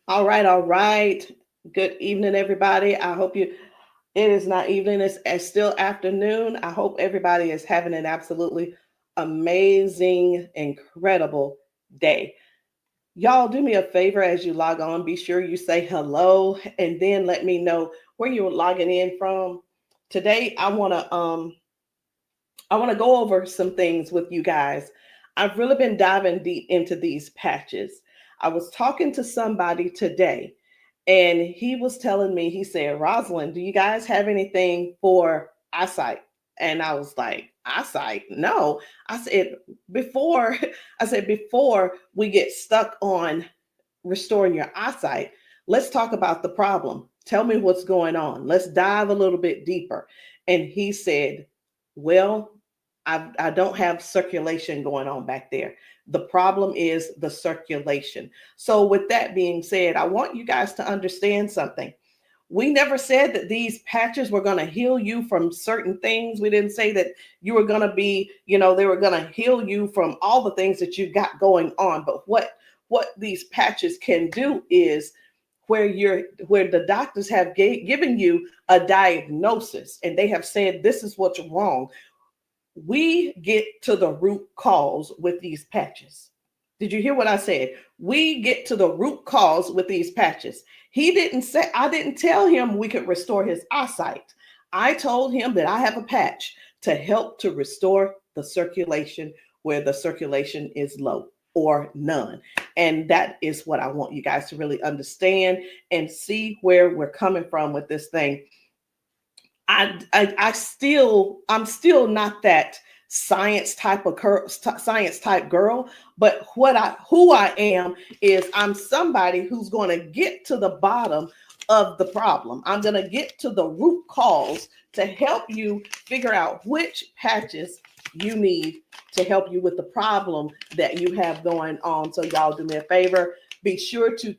All right, all right. Good evening, everybody. I hope it is not evening, it's still afternoon. I hope everybody is having an absolutely amazing, incredible day. Y'all, do me a favor as you log on. Be sure you say hello and then let me know where you're logging in from. Today, I want to go over some things with you guys. I've really been diving deep into these patches. I was talking to somebody today, and he was telling me, he said, Rosalind, do you guys have anything for eyesight? And I was like, eyesight? No. I said, before, before we get stuck on restoring your eyesight, let's talk about the problem. Tell me what's going on. Let's dive a little bit deeper. And he said, well, I don't have circulation going on back there. The problem is the circulation. So, with that being said, I want you guys to understand something. We never said that these patches were going to heal you from certain things. We didn't say that you were going to be, they were going to heal you from all the things that you got going on. But what these patches can do is where the doctors have given you a diagnosis and they have said this is what's wrong, we get to the root cause with these patches. Did you hear what I said? We get to the root cause with these patches. He didn't say, I didn't tell him we could restore his eyesight. I told him that I have a patch to help to restore the circulation where the circulation is low or none. And that is what I want you guys to really understand and see where we're coming from with this thing. I'm still not that science type girl, but who I am is I'm somebody who's going to get to the bottom of the problem. I'm going to get to the root cause to help you figure out which patches you need to help you with the problem that you have going on. So y'all do me a favor. Be sure to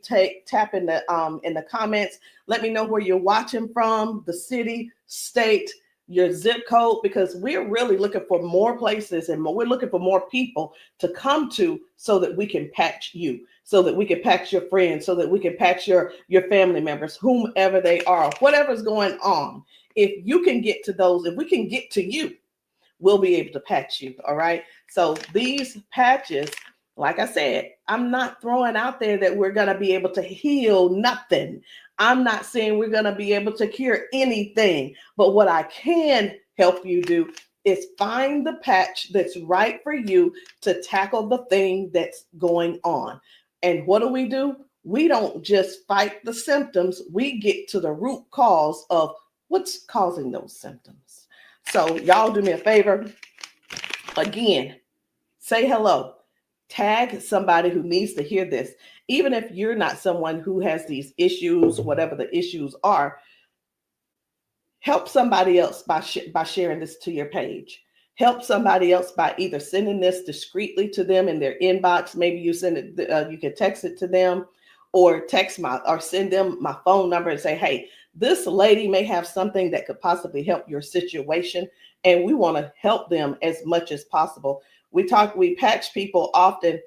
tap in the comments. Let me know where you're watching from, the city, state, your zip code, because we're really looking for more places and we're looking for more people to come to so that we can patch you, so that we can patch your friends, so that we can patch your family members, whomever they are, whatever's going on. If you can get to those, if we can get to you, we'll be able to patch you. All right. So these patches, like I said, I'm not throwing out there that we're going to be able to heal nothing. I'm not saying we're going to be able to cure anything. But what I can help you do is find the patch that's right for you to tackle the thing that's going on. And what do? We don't just fight the symptoms, we get to the root cause of what's causing those symptoms. So, y'all do me a favor. Again, say hello. Tag somebody who needs to hear this. Even if you're not someone who has these issues, whatever the issues are, help somebody else by sharing this to your page. Help somebody else by either sending this discreetly to them in their inbox. Maybe you send it, you can text it to them, or send them my phone number and say, hey, this lady may have something that could possibly help your situation, and we want to help them as much as possible. We patch people often,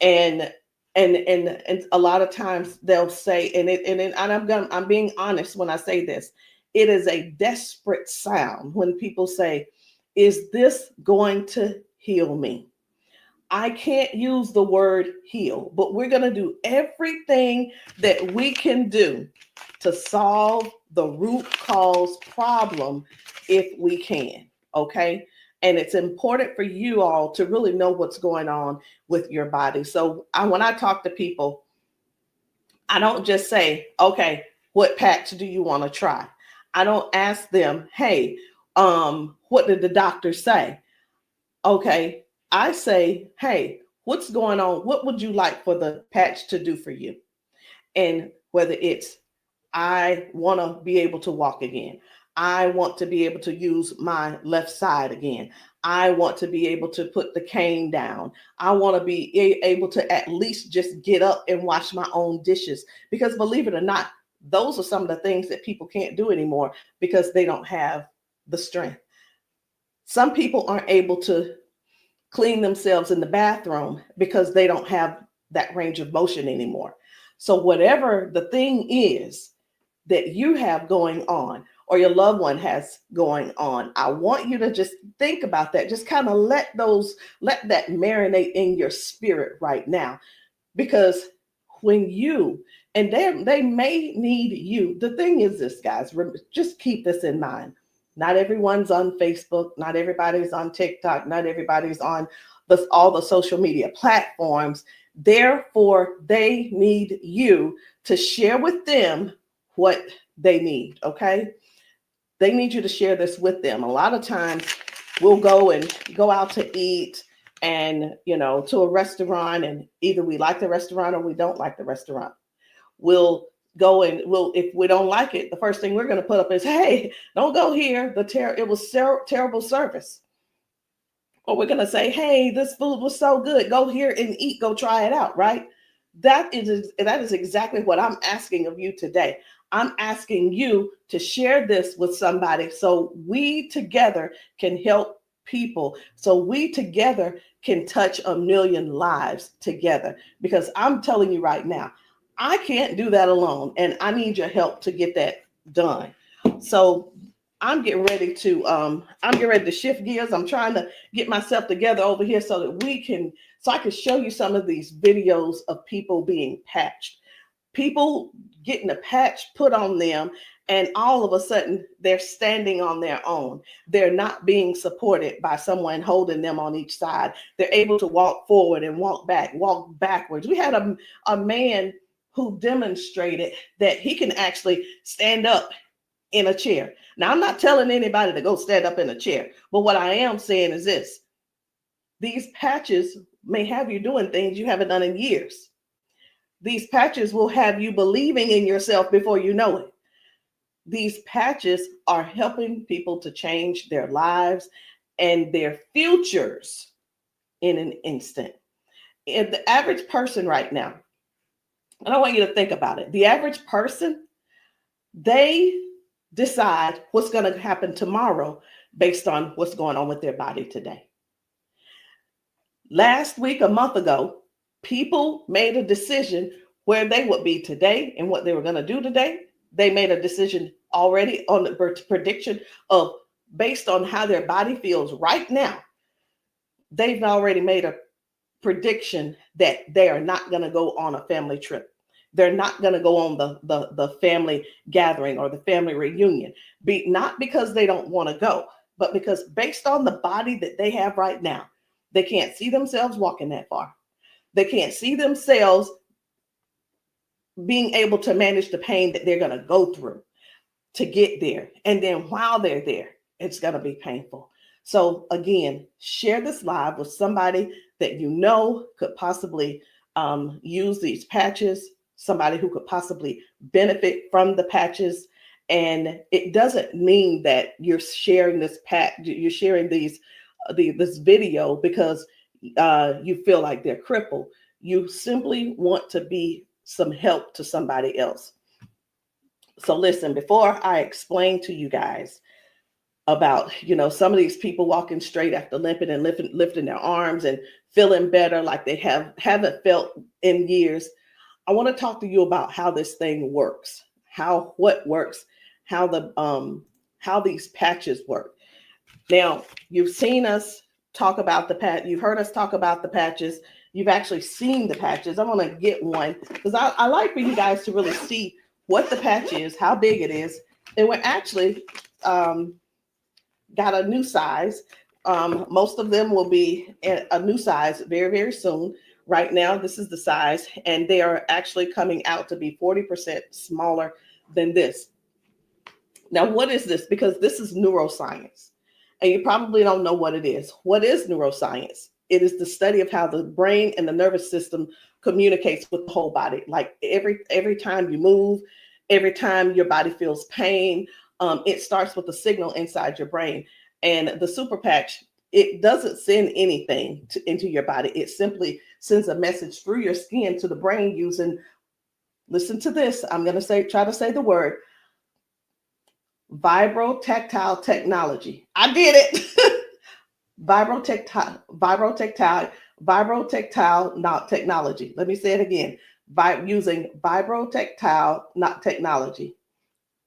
and a lot of times they'll say, I'm being honest when I say this, it is a desperate sound when people say, is this going to heal me? I can't use the word heal, but we're going to do everything that we can do to solve the root cause problem if we can. Okay. And it's important for you all to really know what's going on with your body. So when I talk to people, I don't just say, okay, what patch do you want to try? I don't ask them, hey, what did the doctor say? Okay, I say, hey, what's going on? What would you like for the patch to do for you? And whether it's, I want to be able to walk again. I want to be able to use my left side again. I want to be able to put the cane down. I want to be able to at least just get up and wash my own dishes. Because believe it or not, those are some of the things that people can't do anymore because they don't have the strength. Some people aren't able to clean themselves in the bathroom because they don't have that range of motion anymore. So whatever the thing is that you have going on or your loved one has going on, I want you to just think about that. Just kind of let that marinate in your spirit right now. Because when you, and they may need you. The thing is this, guys, just keep this in mind. Not everyone's on Facebook, not everybody's on TikTok, not everybody's on all the social media platforms. Therefore, they need you to share with them what they need, okay? They need you to share this with them. A lot of times we'll go out to eat and, to a restaurant, and either we like the restaurant or we don't like the restaurant. We'll go and if we don't like it, the first thing we're going to put up is, hey, don't go here. It was terrible service. Or we're going to say, hey, this food was so good. Go here and eat. Go try it out, right? That is exactly what I'm asking of you today. I'm asking you to share this with somebody so we together can help people, so we together can touch 1 million lives together. Because I'm telling you right now, I can't do that alone, and I need your help to get that done. So I'm getting ready to shift gears. I'm trying to get myself together over here so that I can show you some of these videos of people being patched. People getting a patch put on them, and all of a sudden they're standing on their own. They're not being supported by someone holding them on each side. They're able to walk forward and walk backwards. We had a man who demonstrated that he can actually stand up in a chair. Now, I'm not telling anybody to go stand up in a chair, but what I am saying is this: these patches may have you doing things you haven't done in years. These patches will have you believing in yourself before you know it. These patches are helping people to change their lives and their futures in an instant. And the average person right now, and I want you to think about it. The average person, they decide what's going to happen tomorrow based on what's going on with their body today. Last week, a month ago, people made a decision where they would be today and what they were going to do today. They made a decision already on the prediction of based on how their body feels right now. They've already made a prediction that they are not going to go on a family trip. They're not going to go on the family gathering or the family reunion. Not because they don't want to go, but because based on the body that they have right now, they can't see themselves walking that far. They can't see themselves being able to manage the pain that they're going to go through to get there. And then while they're there, it's going to be painful. So again, share this live with somebody that you know could possibly use these patches, somebody who could possibly benefit from the patches. And it doesn't mean that you're sharing this you're sharing this video because you feel like they're crippled. You simply want to be some help to somebody else. So listen, before I explain to you guys about, some of these people walking straight after limping and lifting their arms and feeling better like they haven't felt in years, I want to talk to you about how this thing works, what works, how these patches work. Now, you've seen us talk about you've heard us talk about the patches. You've actually seen the patches. I want to get one because I like for you guys to really see what the patch is, how big it is. And we're actually got a new size. Most of them will be a new size very, very soon. Right now, this is the size, and they are actually coming out to be 40% smaller than this. Now, what is this? Because this is neuroscience, and you probably don't know what it is. What is neuroscience? It is the study of how the brain and the nervous system communicates with the whole body. Like every time you move, every time your body feels pain, it starts with a signal inside your brain. And the super patch, it doesn't send anything into your body. It simply sends a message through your skin to the brain using, listen to this, I'm going to try to say the word, vibrotactile technology. I did it. Vibrotactile technology. Let me say it again. by using vibrotactile not technology.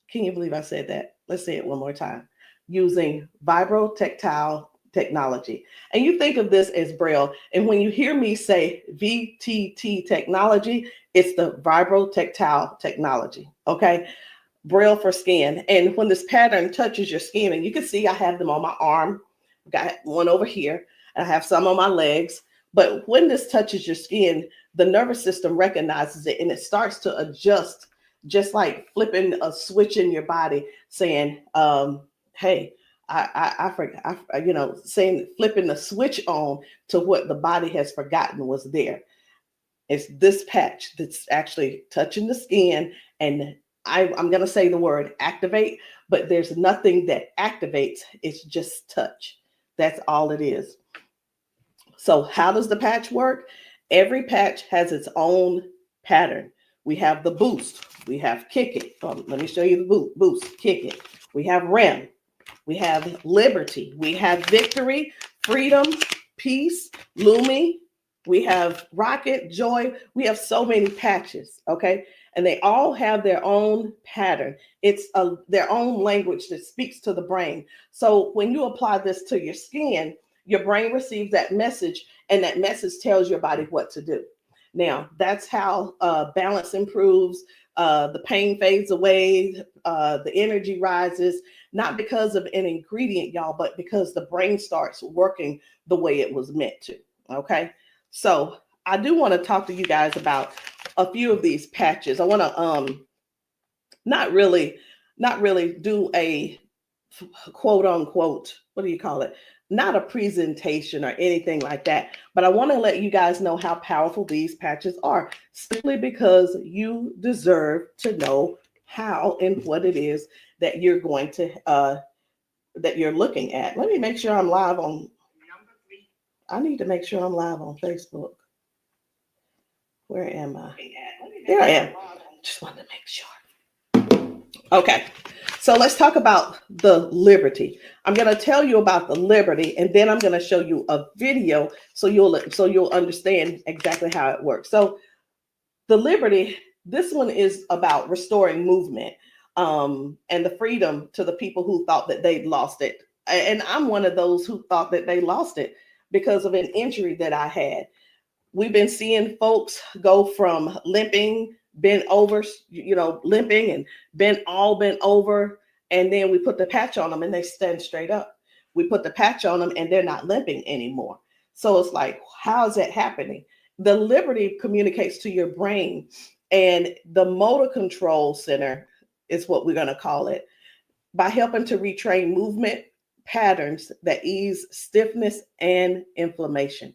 Can you believe I said that? Let's say it one more time. Using vibrotactile technology. And you think of this as Braille. And when you hear me say VTT technology, it's the vibrotactile technology. Okay. Braille for skin. And when this pattern touches your skin, and you can see I have them on my arm, got one over here, and I have some on my legs. But when this touches your skin, the nervous system recognizes it and it starts to adjust, just like flipping a switch in your body, saying, hey, I forgot, saying, flipping the switch on to what the body has forgotten was there. It's this patch that's actually touching the skin, and I'm going to say the word activate, but there's nothing that activates. It's just touch. That's all it is. So how does the patch work? Every patch has its own pattern. We have the boost. We have kick it. Let me show you the boost, kick it. We have REM. We have liberty. We have victory, freedom, peace, Lumi. We have rocket, joy. We have so many patches, okay? And they all have their own pattern. It's their own language that speaks to the brain. So when you apply this to your skin, your brain receives that message, and that message tells your body what to do. Now, that's how balance improves, the pain fades away, the energy rises, not because of an ingredient, y'all, but because the brain starts working the way it was meant to, okay? So I do want to talk to you guys about a few of these patches. I want to not really do a quote unquote, what do you call it? Not a presentation or anything like that, but I want to let you guys know how powerful these patches are, simply because you deserve to know how and what it is that you're going to that you're looking at. Let me make sure I'm live on. I need to make sure I'm live on Facebook. Where am I? There I am. Just wanted to make sure. Okay, so let's talk about the liberty. I'm going to tell you about the liberty, and then I'm going to show you a video so you'll understand exactly how it works. So the liberty, this one is about restoring movement, and the freedom to the people who thought that they'd lost it. And I'm one of those who thought that they lost it because of an injury that I had. We've been seeing folks go from limping, bent over, limping and bent over. And then we put the patch on them and they stand straight up. We put the patch on them and they're not limping anymore. So it's like, how is that happening? The liberty communicates to your brain, and the motor control center is what we're going to call it, by helping to retrain movement patterns that ease stiffness and inflammation.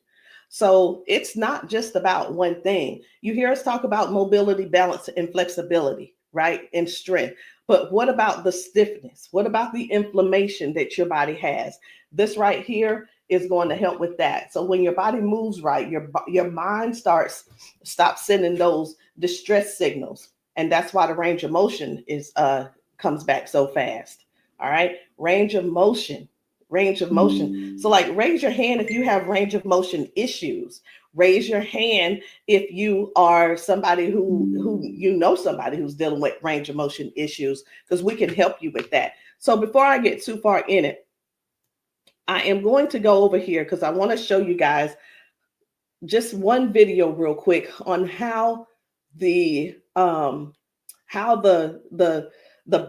So it's not just about one thing. You hear us talk about mobility, balance, and flexibility, right? And strength. But what about the stiffness? What about the inflammation that your body has? This right here is going to help with that. So when your body moves right, your mind stops sending those distress signals. And that's why the range of motion comes back so fast. All right. Range of motion. So like, raise your hand if you have range of motion issues. Raise your hand if you are somebody who somebody who's dealing with range of motion issues, because we can help you with that. So before I get too far in it, I am going to go over here because I want to show you guys just one video real quick on how the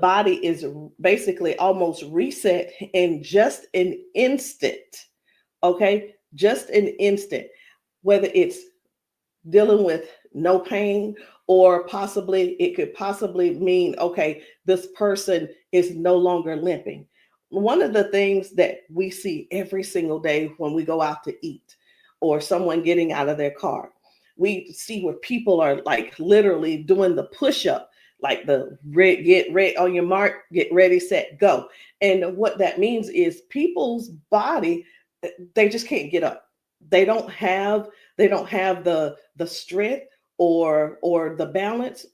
body is basically almost reset in just an instant. Okay, just an instant. Whether it's dealing with no pain, or it could possibly mean, okay, this person is no longer limping. One of the things that we see every single day when we go out to eat, or someone getting out of their car, we see where people are like literally doing the push-up, like the get ready on your mark, get ready, set, go. And what that means is people's body, they just can't get up. They don't have the strength or the balance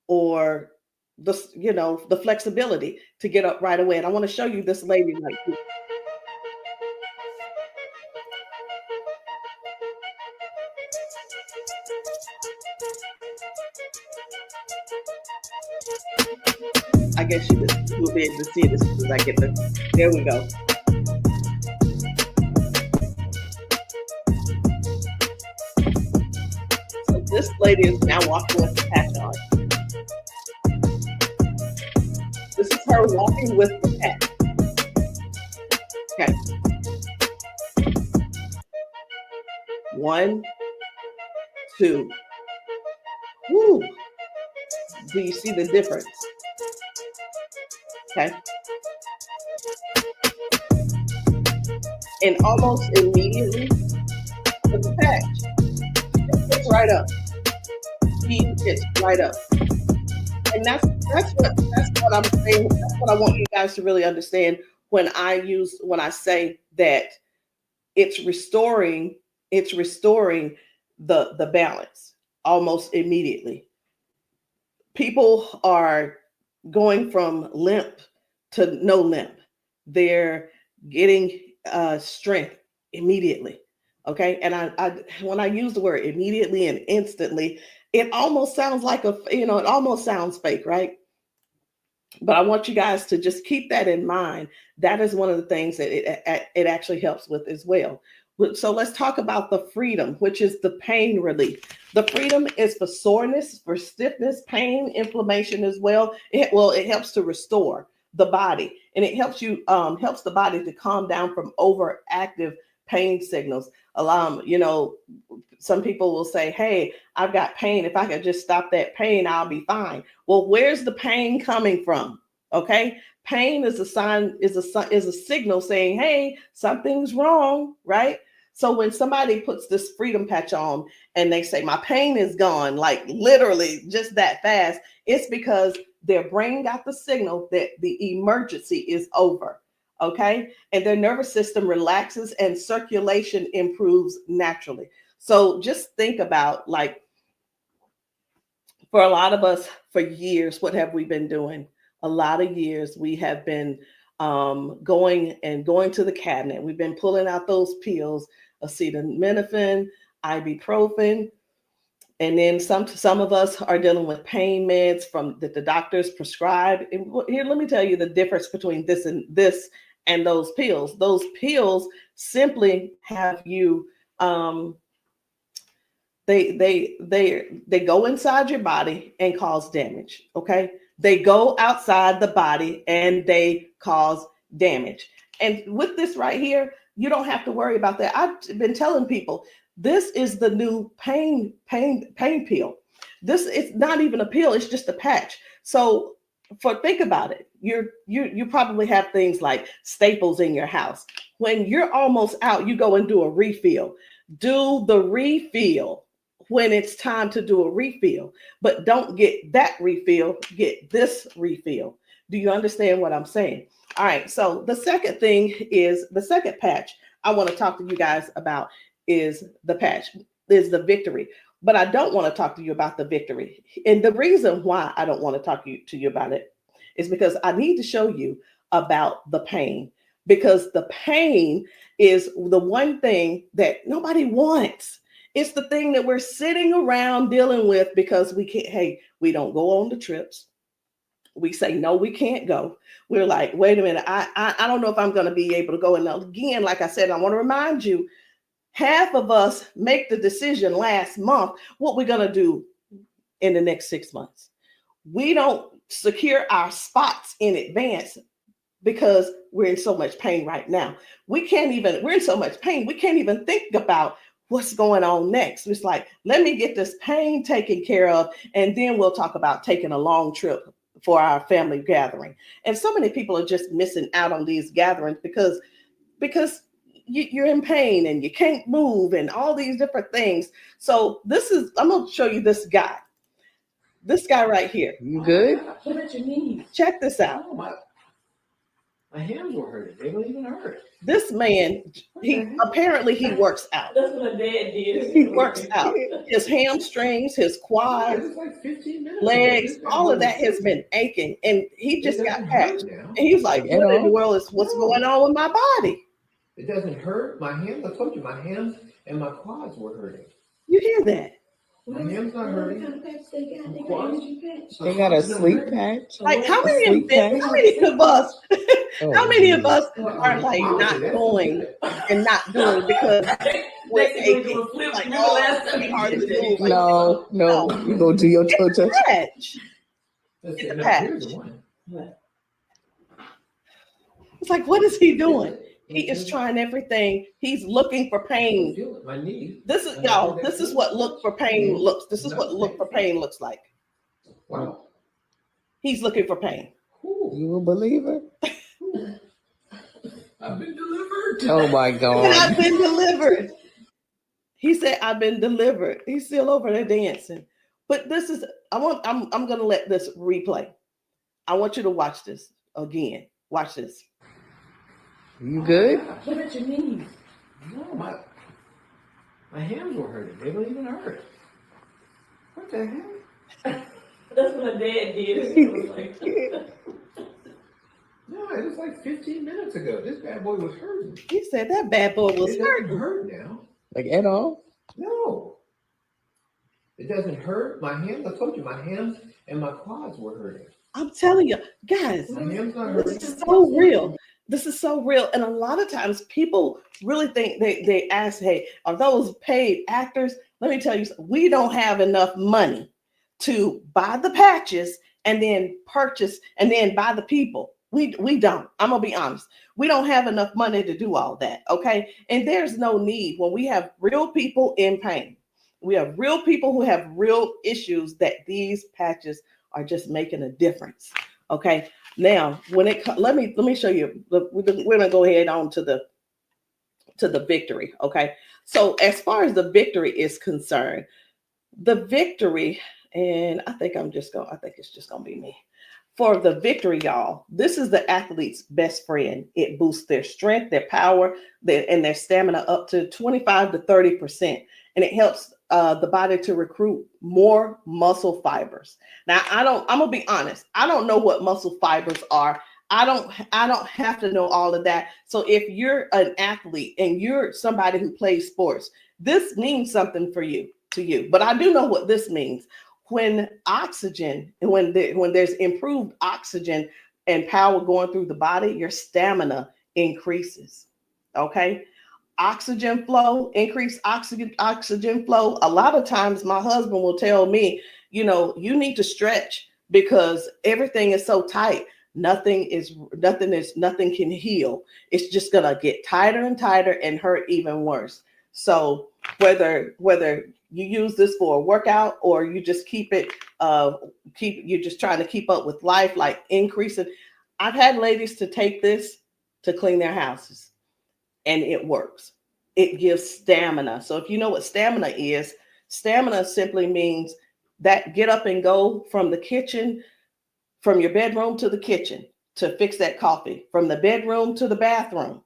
or the flexibility to get up right away. And I want to show you this lady right here. I guess you will be able to see it as soon as I get the. There we go. So this lady is now walking with the patch on. This is her walking with the patch. Okay. 1, 2. Woo. Do you see the difference? Okay. And almost immediately with the patch, it gets right up. He gets right up. And that's what I'm saying. That's what I want you guys to really understand when I say that it's restoring the balance almost immediately. People are going from limp to no limp. They're getting strength immediately. Okay. And I when I use the word immediately and instantly, it almost sounds like it almost sounds fake, right? But I want you guys to just keep that in mind. That is one of the things that it actually helps with as well. So let's talk about the freedom, which is the pain relief. The freedom is for soreness, for stiffness, pain, inflammation as well. It helps to restore the body, and it helps the body to calm down from overactive pain signals. Some people will say, "Hey, I've got pain. If I could just stop that pain, I'll be fine." Well, where's the pain coming from? Okay, pain is a sign, is a signal saying, "Hey, something's wrong," right? So when somebody puts this freedom patch on and they say, "My pain is gone," like literally just that fast, it's because their brain got the signal that the emergency is over. Okay, and their nervous system relaxes and circulation improves naturally. So just think about, like, for a lot of us, for years, what have we been doing? A lot of years we have been going to the cabinet. We've been pulling out those pills, acetaminophen, ibuprofen, and then some of us are dealing with pain meds from that the doctors prescribe. And here, let me tell you the difference between this and those pills. Those pills simply have you they go inside your body and cause damage. Okay, they go outside the body and they cause damage. And with this right here, you don't have to worry about that. I've been telling people this is the new pain pill. This is not even a pill; it's just a patch. So think about it. You probably have things like staples in your house. When you're almost out, you go and do a refill. Do the refill when it's time to do a refill, but don't get that refill, get this refill. Do you understand what I'm saying? All right, so the second patch I want to talk to you guys about is the victory. But I don't want to talk to you about the victory. And the reason why I don't want to talk to you about it is because I need to show you about the pain, because the pain is the one thing that nobody wants. It's the thing that we're sitting around dealing with because we don't go on the trips. We say, no, we can't go. We're like, wait a minute, I don't know if I'm going to be able to go. And again, like I said, I want to remind you, half of us make the decision last month what we're going to do in the next 6 months. We don't secure our spots in advance because we're in so much pain right now. We're in so much pain, we can't even think about what's going on next. It's like, let me get this pain taken care of, and then we'll talk about taking a long trip for our family gathering. And so many people are just missing out on these gatherings because you're in pain and you can't move and all these different things. So I'm going to show you this guy right here. You good? What about your knees? Check this out. Oh, my hands were hurting. They don't even hurt. This man, he works out. That's what my dad did. He works out. His hamstrings, his quads, like 15 minutes legs, all of that has been aching. And he just got patched. And he was like, what in the world is what's going on with my body? It doesn't hurt. My hands, I told you, my hands and my quads were hurting. You hear that? My hand's not hurting. What kind of patch they got? They got Quads? energy patch. They got a sleep patch. Like how A many sleep patch. of us Oh, how many of us Well, are like not that's going good. and not doing because we're Next thing you aching? do a flip. Like, Remember oh, last it's gonna be time hard you to did move. that? Like, No, no. you go do your toe touch. Patch. Let's It's see, a now, patch. here's the one. It's like, what is he doing? Feel it. He is trying everything. He's looking for pain. Feel it. My knee. This is y'all. This is what look for pain looks. This is what look for pain looks like. Wow. He's looking for pain. You a believer? I've been delivered. Oh my And God. I've been delivered. He said, "I've been delivered." He's still over there dancing. But this is. I'm gonna let this replay. I want you to watch this again. Watch this. You good? What about your knees? No, my hands were hurting. They don't even hurt. What the heck? That's what my dad did. It was like, No, it was like 15 minutes ago. This bad boy was hurting. He said that bad boy was It doesn't hurting. hurt now. Like at all? No. It doesn't hurt. My hands, I told you, my hands and my quads were hurting. I'm telling you, guys, My hands not hurting. this is so real. This is so real. And a lot of times people really think they ask, hey, are those paid actors? Let me tell you, we don't have enough money to buy the patches and then purchase and then buy the people. We don't. I'm gonna be honest. We don't have enough money to do all that. Okay. And there's no need when we have real people in pain. We have real people who have real issues that these patches are just making a difference. Okay. Now, when it let me show you. We're gonna go ahead on to the victory. Okay. So as far as the victory is concerned, the victory, and I think it's just gonna be me. For the victory, y'all, this is the athlete's best friend. It boosts their strength, their power, and their stamina up to 25 to 30%. And it helps the body to recruit more muscle fibers. Now, I'm gonna be honest. I don't know what muscle fibers are. I don't have to know all of that. So if you're an athlete and you're somebody who plays sports, this means something to you. But I do know what this means. When oxygen and when there's improved oxygen and power going through the body, your stamina increases. Okay. Oxygen flow, increased oxygen flow. A lot of times my husband will tell me, you need to stretch because everything is so tight. Nothing can heal. It's just gonna get tighter and tighter and hurt even worse. So whether you use this for a workout or you just you're just trying to keep up with life, like increasing. I've had ladies to take this to clean their houses and it works. It gives stamina. So if you know what stamina simply means that get up and go from the kitchen, from your bedroom to the kitchen to fix that coffee, from the bedroom to the bathroom,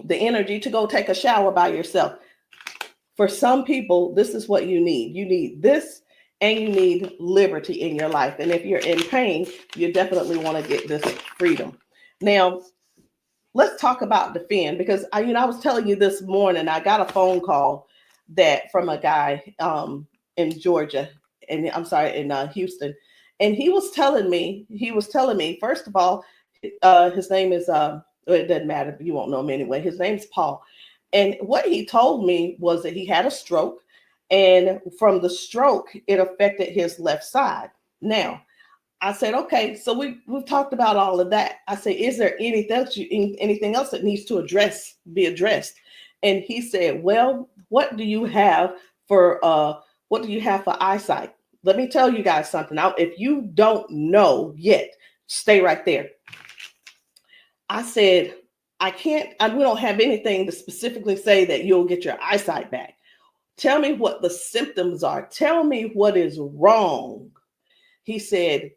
the energy to go take a shower by yourself. For some people, this is what you need. You need this and you need liberty in your life. And if you're in pain, you definitely want to get this freedom. Now, let's talk about defend because I was telling you this morning, I got a phone call from a guy in Georgia, and I'm sorry, in Houston. And he was telling me, first of all, his name is, it doesn't matter, you won't know him anyway. His name's Paul. And what he told me was that he had a stroke, and from the stroke, it affected his left side. Now, I said, okay, so we've talked about all of that. I said, is there anything else that needs to be addressed? And he said, well, what do you have for eyesight? Let me tell you guys something. Now, if you don't know yet, stay right there. I said, we don't have anything to specifically say that you'll get your eyesight back. Tell me what the symptoms are. Tell me what is wrong. He said,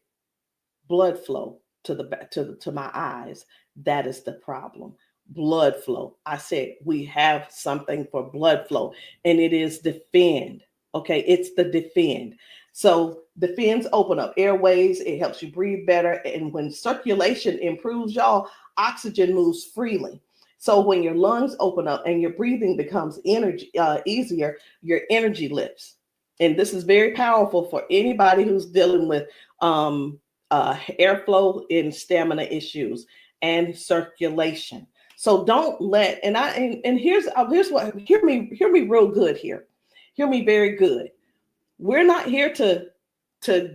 blood flow to my eyes. That is the problem. Blood flow. I said, we have something for blood flow, and it is defend. Okay, it's the defend. So defends open up airways. It helps you breathe better. And when circulation improves, y'all, oxygen moves freely. So when your lungs open up and your breathing becomes easier, your energy lifts. and this is very powerful for anybody who's dealing with airflow and stamina issues and circulation. So don't let, and here's what, hear me real good here. Hear me very good. We're not here to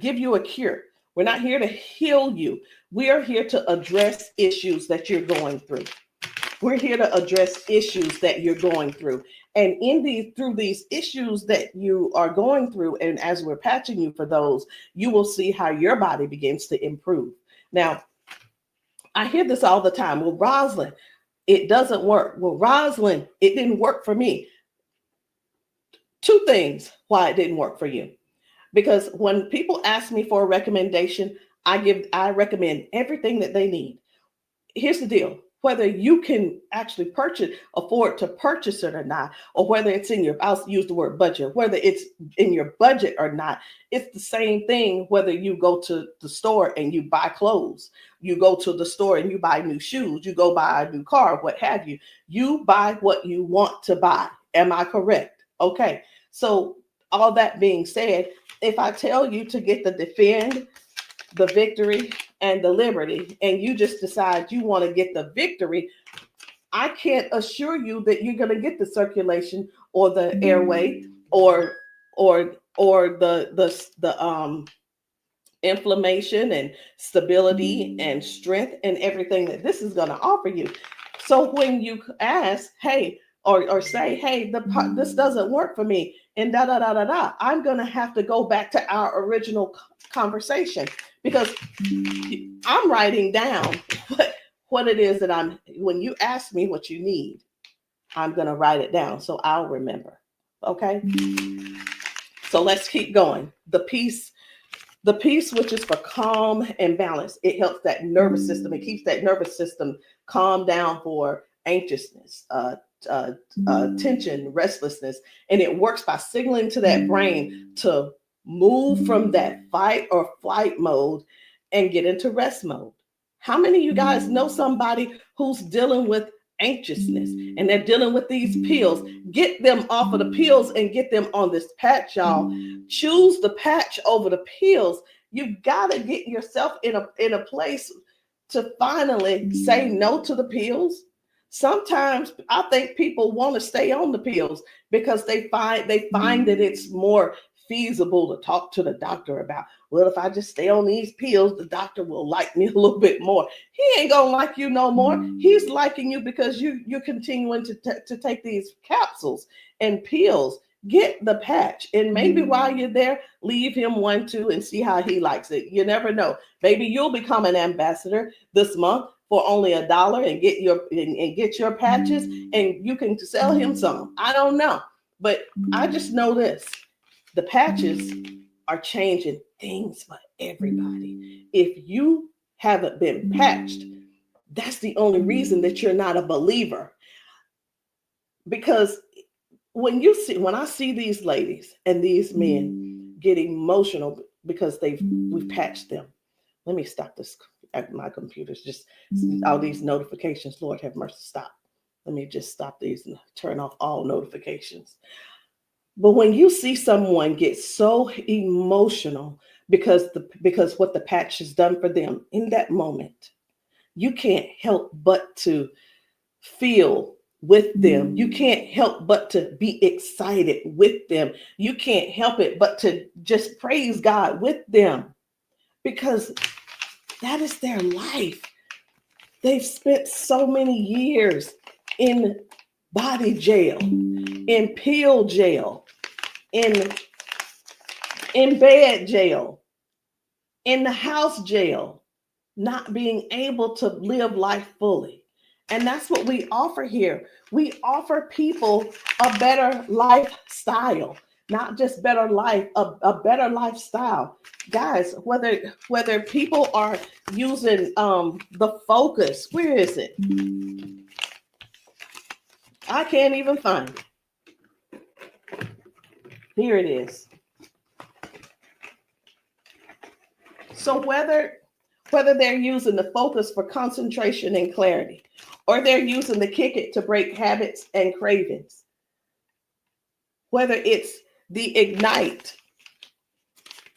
give you a cure. We're not here to heal you. We are here to address issues that you're going through. We're here to address issues that you're going through. And through these issues that you are going through, and as we're patching you for those, you will see how your body begins to improve. Now, I hear this all the time. Well, Rosalind, it doesn't work. Well, Rosalind, it didn't work for me. Two things why it didn't work for you. Because when people ask me for a recommendation, I recommend everything that they need. Here's the deal. Whether you can actually afford to purchase it or not, or whether it's I'll use the word budget, whether it's in your budget or not, it's the same thing whether you go to the store and you buy clothes, you go to the store and you buy new shoes, you go buy a new car, what have you. You buy what you want to buy. Am I correct? Okay. So all that being said, if I tell you to get the Defend, the Victory, and the Liberty, and you just decide you want to get the Victory, I can't assure you that you're going to get the circulation or the airway or the inflammation and stability and strength and everything that this is going to offer you. So when you ask, hey, or say, hey, this doesn't work for me, and da da da da da, I'm going to have to go back to our original conversation, because I'm writing down what it is that when you ask me what you need, I'm going to write it down so I'll remember. Okay. So let's keep going. The peace, which is for calm and balance. It helps that nervous system. It keeps that nervous system calm down for anxiousness, tension, restlessness. And it works by signaling to that brain to move from that fight or flight mode and get into rest mode. How many of you guys know somebody who's dealing with anxiousness and they're dealing with these pills? Get them off of the pills and get them on this patch, y'all. Choose the patch over the pills. You got to get yourself in a place to finally say no to the pills. Sometimes I think people want to stay on the pills because they find that it's more feasible to talk to the doctor about, well, if I just stay on these pills, the doctor will like me a little bit more. He ain't gonna like you no more. He's liking you because you're continuing to take these capsules and pills. Get the patch, and maybe while you're there, leave him one too and see how he likes it. You never know. Maybe you'll become an ambassador this month for only $1 and get your patches, and you can sell him some. I don't know, but I just know this. The patches are changing things for everybody. If you haven't been patched, that's the only reason that you're not a believer. Because when I see these ladies and these men get emotional because we've patched them. Let me stop this. My computer's just all these notifications. Lord have mercy, stop. Let me just stop these and turn off all notifications. But when you see someone get so emotional because what the patch has done for them in that moment, you can't help but to feel with them. You can't help but to be excited with them. You can't help it but to just praise God with them, because that is their life. They've spent so many years in body jail, in pill jail, in bed jail, in the house jail, not being able to live life fully. And that's what we offer here. We offer people a better lifestyle, not just better life, a better lifestyle. Guys, whether people are using the Focus, where is it? I can't even find it. Here it is. So whether they're using the Focus for concentration and clarity, or they're using the Kick It to break habits and cravings, whether it's the ignite,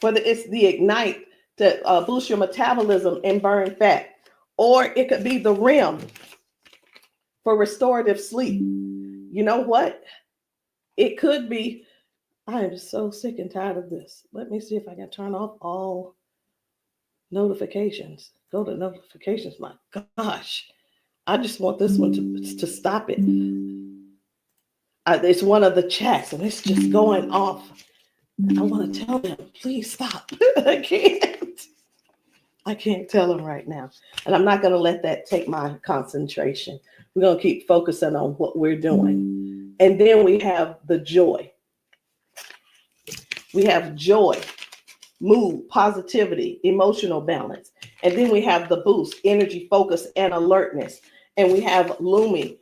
it's the ignite to boost your metabolism and burn fat, or it could be the REM for restorative sleep. You know what? It could be. I am so sick and tired of this. Let me see if I can turn off all notifications. Go to notifications. My gosh, I just want this one to stop it. It's one of the chats, and it's just going off. I want to tell them, please stop. I can't tell them right now. And I'm not going to let that take my concentration. We're going to keep focusing on what we're doing. And then we have the joy. We have joy, mood, positivity, emotional balance. And then we have the boost, energy, focus, and alertness. And we have Lumi.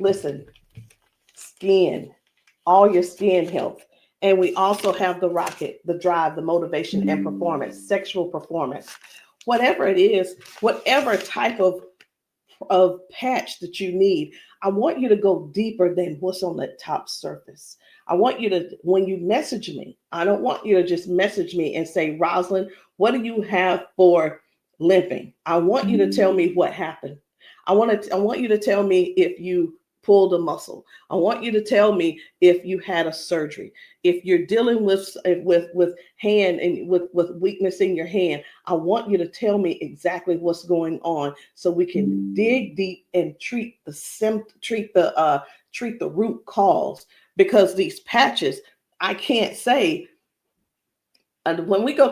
Listen, skin, all your skin health. And we also have the rocket, the drive, the motivation and performance, sexual performance. Whatever it is, whatever type of patch that you need, I want you to go deeper than what's on the top surface. I want you to, when you message me, I don't want you to just message me and say, Rosalind, what do you have for limping? I want you to tell me what happened. I want you to tell me if you pulled a muscle. I want you to tell me if you had a surgery. If you're dealing with hand and with weakness in your hand, I want you to tell me exactly what's going on so we can dig deep and treat the root cause. Because these patches, I can't say. And when we go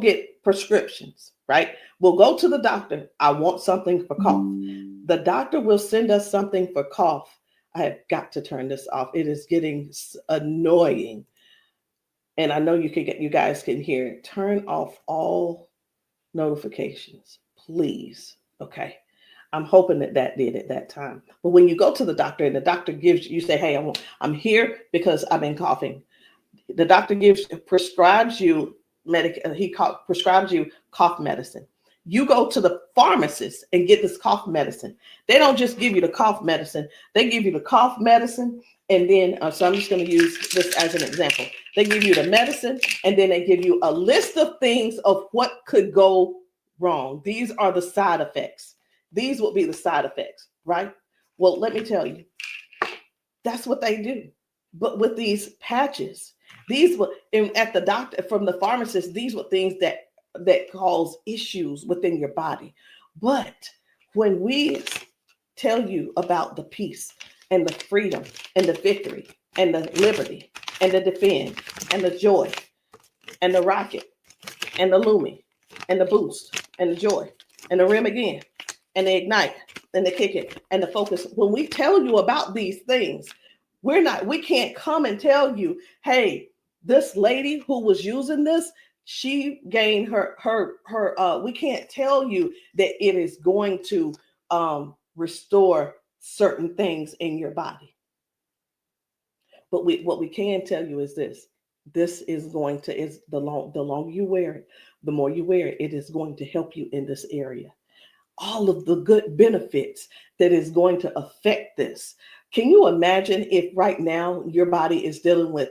get prescriptions, right? We'll go to the doctor. I want something for cough. The doctor will send us something for cough. I have got to turn this off. It is getting annoying. And I know you guys can hear it. Turn off all notifications, please. Okay. I'm hoping that did at that time. But when you go to the doctor and the doctor gives you say, hey, I'm here because I've been coughing. The doctor prescribes you prescribes you cough medicine. You go to the pharmacist and get this cough medicine. They don't just give you the cough medicine. They give you the cough medicine. And then, so I'm just going to use this as an example. They give you the medicine and then they give you a list of things of what could go wrong. These are the side effects. These will be the side effects, right? Well, let me tell you, that's what they do. But with these patches, these were at the doctor, from the pharmacist, these were things that cause issues within your body. But when we tell you about the peace and the freedom and the victory and the liberty and the defend and the joy and the rocket and the Lumi and the boost and the joy and the rim again and the ignite and the kick it and the focus, when we tell you about these things, we can't come and tell you, hey, this lady who was using this, she gained we can't tell you that it is going to restore certain things in your body. But what we can tell you is this is going to, the longer you wear it, the more you wear it, it is going to help you in this area. All of the good benefits that is going to affect this. Can you imagine if right now your body is dealing with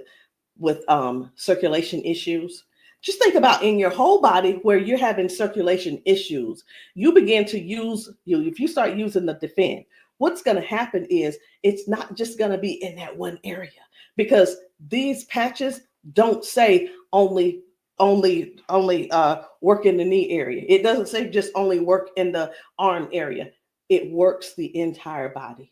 circulation issues? Just think about in your whole body where you're having circulation issues. You begin to if you start using the defend, what's going to happen is it's not just going to be in that one area, because these patches don't say only work in the knee area. It doesn't say just only work in the arm area. It works the entire body.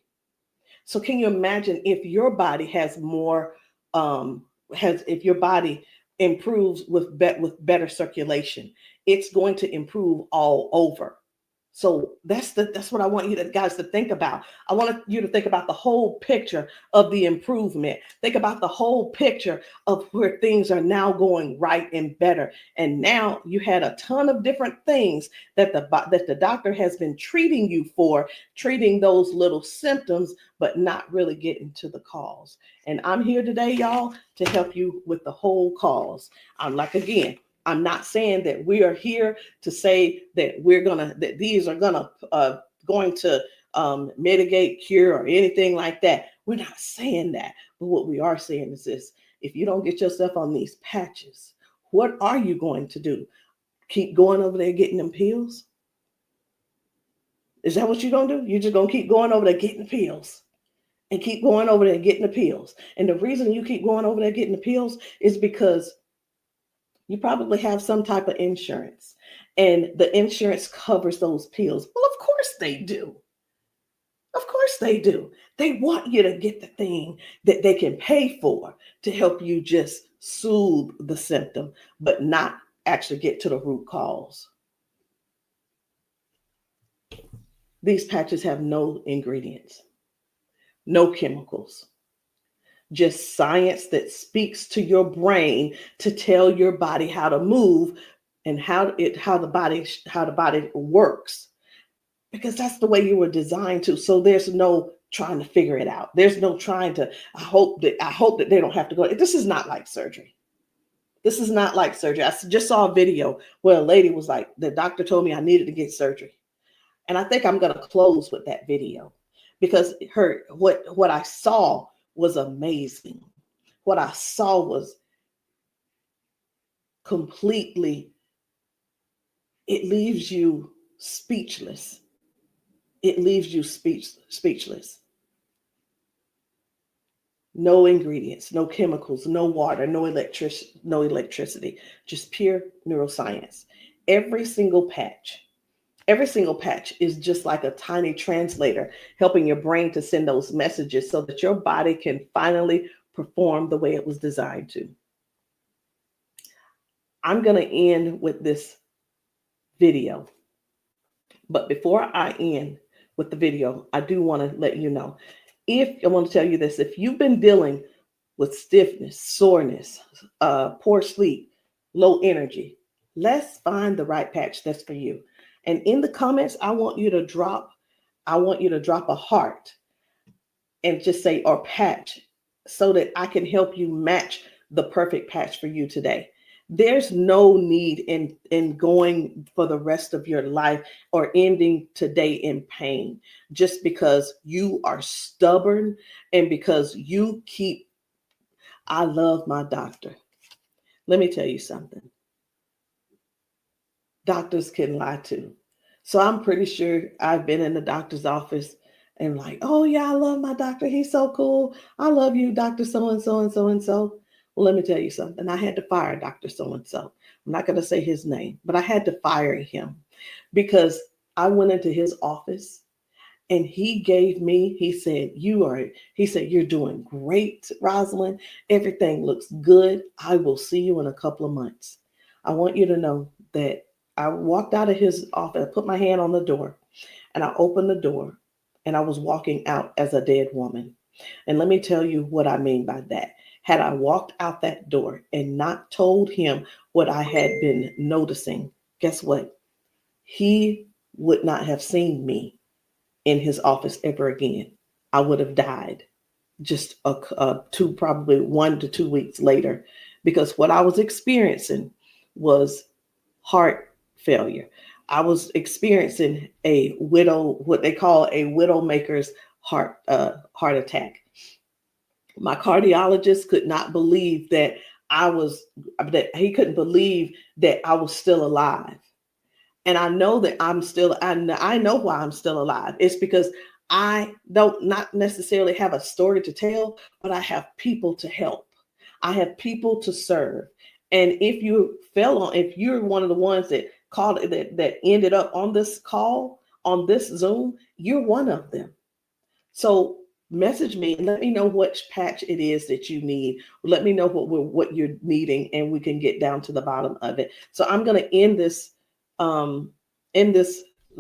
So can you imagine if your body has more, if your body improves with better circulation, it's going to improve all over. So that's what I want you guys to think about. I want you to think about the whole picture of the improvement. Think about the whole picture of where things are now going right and better. And now you had a ton of different things that the doctor has been treating you for, treating those little symptoms, but not really getting to the cause. And I'm here today, y'all, to help you with the whole cause. I'm not saying that we are here to say that these are going to mitigate, cure, or anything like that. We're not saying that. But what we are saying is this: if you don't get yourself on these patches, what are you going to do? Keep going over there getting them pills? Is that what you're going to do? You're just going to keep going over there getting pills and keep going over there getting the pills. And the reason you keep going over there getting the pills is because you probably have some type of insurance, and the insurance covers those pills. Well, of course they do. Of course they do. They want you to get the thing that they can pay for to help you just soothe the symptom, but not actually get to the root cause. These patches have no ingredients, no chemicals, just science that speaks to your brain to tell your body how to move and how the body works, because that's the way you were designed to. So there's no trying to figure it out. There's no trying to, I hope that they don't have to go. This is not like surgery. This is not like surgery. I just saw a video where a lady was like, the doctor told me I needed to get surgery. And I think I'm going to close with that video, because what I saw was amazing. What I saw was completely, it leaves you speechless. It leaves you speechless. No ingredients, no chemicals, no water, no electricity, just pure neuroscience. Every single patch is just like a tiny translator, helping your brain to send those messages so that your body can finally perform the way it was designed to. I'm going to end with this video. But before I end with the video, I do want to let you know, I want to tell you this: if you've been dealing with stiffness, soreness, poor sleep, low energy, let's find the right patch that's for you. And in the comments, I want you to drop a heart and just say, or patch, so that I can help you match the perfect patch for you today. There's no need in going for the rest of your life or ending today in pain just because you are stubborn and because you keep, I love my doctor. Let me tell you something. Doctors can lie too. So I'm pretty sure I've been in the doctor's office and like, oh yeah, I love my doctor. He's so cool. I love you, Dr. So-and-so and so-and-so. Well, let me tell you something. I had to fire Dr. So-and-so. I'm not going to say his name, but I had to fire him because I went into his office and he said, you're doing great, Rosalind. Everything looks good. I will see you in a couple of months. I want you to know that I walked out of his office, I put my hand on the door, and I opened the door, and I was walking out as a dead woman. And let me tell you what I mean by that. Had I walked out that door and not told him what I had been noticing, guess what? He would not have seen me in his office ever again. I would have died just probably 1 to 2 weeks later, because what I was experiencing was heart failure. I was experiencing what they call a widowmaker's heart attack. My cardiologist could not believe that he couldn't believe that I was still alive. And I know that I know why I'm still alive. It's because I don't not necessarily have a story to tell, but I have people to help. I have people to serve. And if you're one of the ones that called that ended up on this call, on this Zoom, you're one of them. So message me and let me know which patch it is that you need. Let me know what you're needing, and we can get down to the bottom of it. So I'm going to end this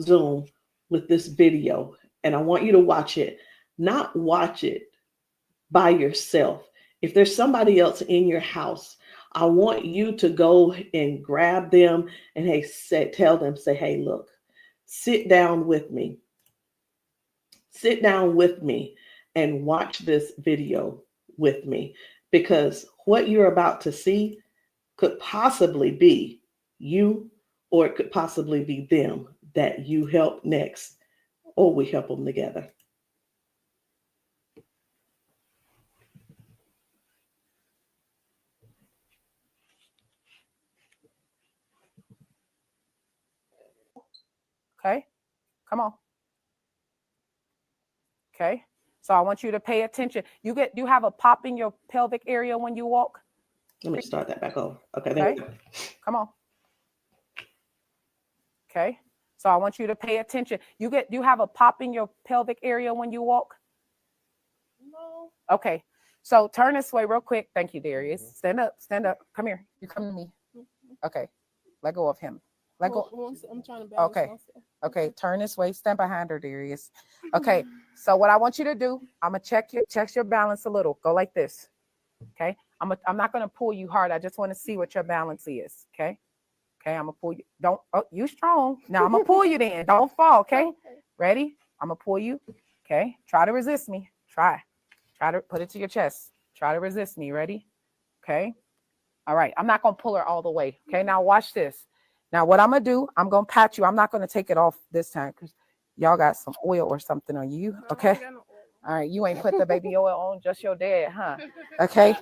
Zoom with this video, and I want you to watch it. Not watch it by yourself. If there's somebody else in your house, I want you to go and grab them and tell them, say, hey, look, sit down with me. Sit down with me and watch this video with me, because what you're about to see could possibly be you, or it could possibly be them that you help next, or we help them together. Okay, come on. Okay, so I want you to pay attention. You have a pop in your pelvic area when you walk. Let me start that back over. Okay, there we go. Come on. Okay, so I want you to pay attention. You have a pop in your pelvic area when you walk. No. Okay, so turn this way real quick. Thank you, Darius. Stand up. Stand up. Come here. You come to me. Okay, let go of him. Let go. I'm trying to balance Okay. myself. Okay, turn this way. Stand behind her, Darius. Okay, so what I want you to do, I'm gonna check your balance a little. Go like this. Okay, I'm not gonna pull you hard. I just want to see what your balance is. Okay. Okay, I'm gonna pull you. You strong. Now I'm gonna pull you then. Don't fall. Okay. Ready? I'm gonna pull you. Okay. Try to resist me. Try to put it to your chest. Try to resist me. Ready? Okay. All right. I'm not gonna pull her all the way. Okay. Now watch this. Now what I'm gonna do, I'm gonna pat you. I'm not gonna take it off this time because y'all got some oil or something on you. Okay. All right. You ain't put the baby oil on, just your dad, huh? Okay.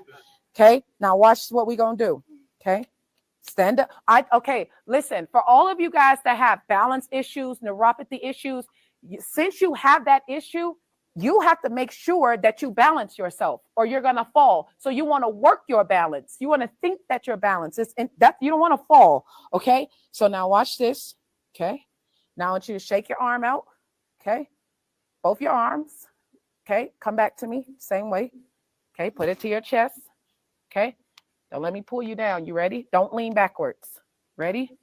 Okay. Now watch what we gonna do. Okay. Stand up. Okay, listen, for all of you guys that have balance issues, neuropathy issues, since you have that issue, you have to make sure that you balance yourself or you're going to fall. So you want to work your balance. You want to think that your balance is in that you don't want to fall. Okay. So now watch this. Okay. Now I want you to shake your arm out. Okay. Both your arms. Okay. Come back to me. Same way. Okay. Put it to your chest. Okay. Don't let me pull you down. You ready? Don't lean backwards. Ready?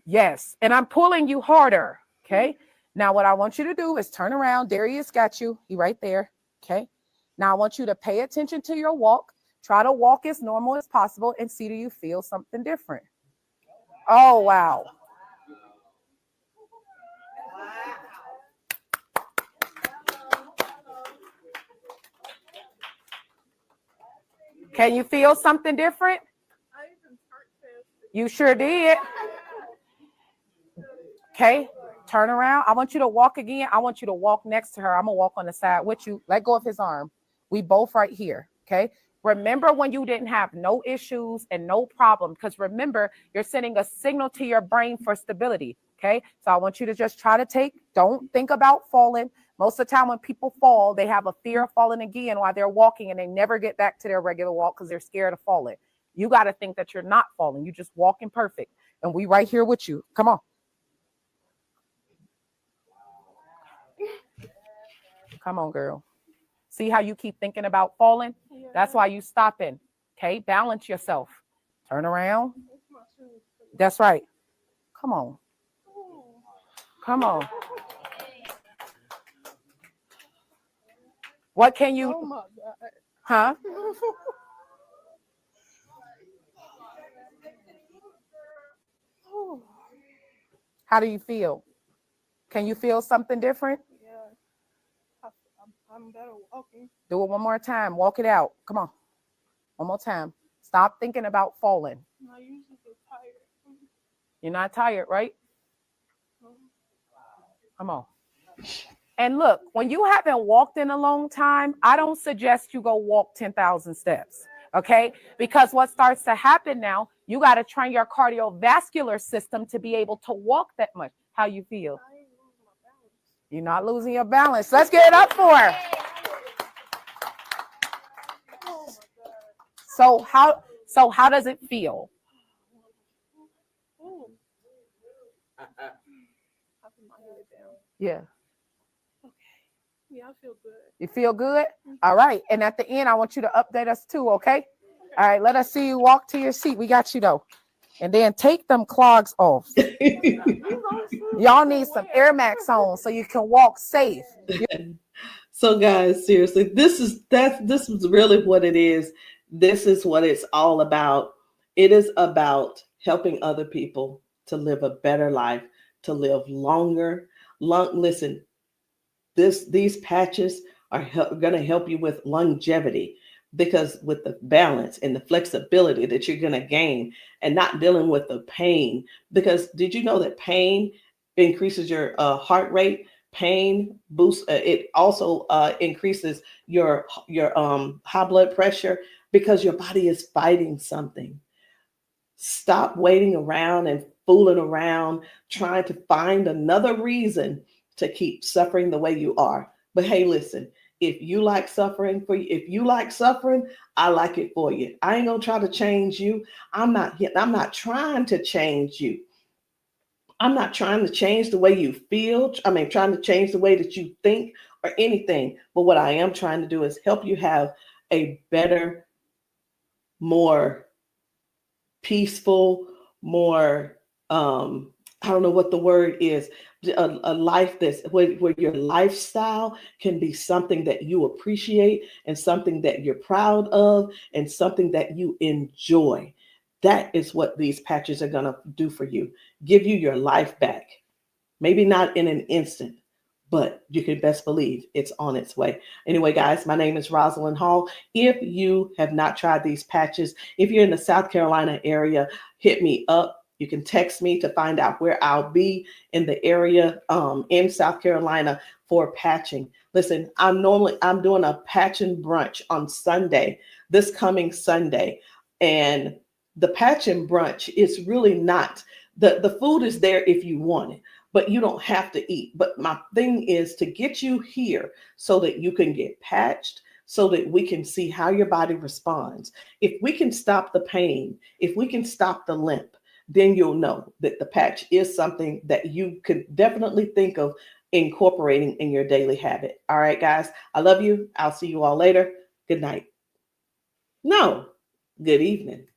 Yes. And I'm pulling you harder. Okay. Now what I want you to do is turn around. Darius got you. He right there. Okay. Now I want you to pay attention to your walk. Try to walk as normal as possible and see, do you feel something different? Oh, wow. Can you feel something different? You sure did. Okay, turn around. I want you to walk again. I want you to walk next to her. I'm going to walk on the side with you. Let go of his arm. We both right here. Okay. Remember when you didn't have no issues and no problem, because remember, you're sending a signal to your brain for stability. Okay. So I want you to just try to don't think about falling. Most of the time when people fall, they have a fear of falling again while they're walking and they never get back to their regular walk because they're scared of falling. You got to think that you're not falling. You just walking perfect. And we right here with you. Come on. Come on, girl. See how you keep thinking about falling? Yeah. That's why you stopping. Okay, balance yourself. Turn around. That's right. Come on. Come on. What can you? Oh my God. Huh? How do you feel? Can you feel something different? Yeah. I'm better walking. Do it one more time. Walk it out. Come on. One more time. Stop thinking about falling. I usually get tired. You're not tired, right? Come on. And look, when you haven't walked in a long time, I don't suggest you go walk 10,000 steps. Okay? Because what starts to happen now, you got to train your cardiovascular system to be able to walk that much. How you feel? You're not losing your balance. Let's get it up for her. So how does it feel? Yeah. Okay. Yeah, I feel good. You feel good? All right. And at the end, I want you to update us too, okay? All right, let us see you walk to your seat. We got you though. And then take them clogs off. Y'all need some Air Max on so you can walk safe. So guys, seriously, this is really what it is. This is what it's all about. It is about helping other people to live a better life, to live longer. Listen, these patches are going to help you with longevity, because with the balance and the flexibility that you're going to gain and not dealing with the pain. Because did you know that pain increases your heart rate? Pain boosts. It also increases your high blood pressure because your body is fighting something. Stop waiting around and fooling around, trying to find another reason to keep suffering the way you are. But hey, listen, if you like suffering if you like suffering, I like it for you. I ain't gonna try to change you. I'm not trying to change you. I'm not trying to change the way you feel. I mean, trying to change the way that you think or anything. But what I am trying to do is help you have a better, more peaceful, more I don't know what the word is, a life that's where your lifestyle can be something that you appreciate and something that you're proud of and something that you enjoy. That is what these patches are going to do for you. Give you your life back. Maybe not in an instant, but you can best believe it's on its way. Anyway, guys, my name is Rosalind Hall. If you have not tried these patches, if you're in the South Carolina area, hit me up. You can text me to find out where I'll be in the area in South Carolina for patching. Listen, I'm doing a patching brunch on Sunday, this coming Sunday. And the patching brunch is really not, the food is there if you want it, but you don't have to eat. But my thing is to get you here so that you can get patched, so that we can see how your body responds. If we can stop the pain, if we can stop the limp, then you'll know that the patch is something that you could definitely think of incorporating in your daily habit. All right, guys, I love you. I'll see you all later. Good night. No, good evening.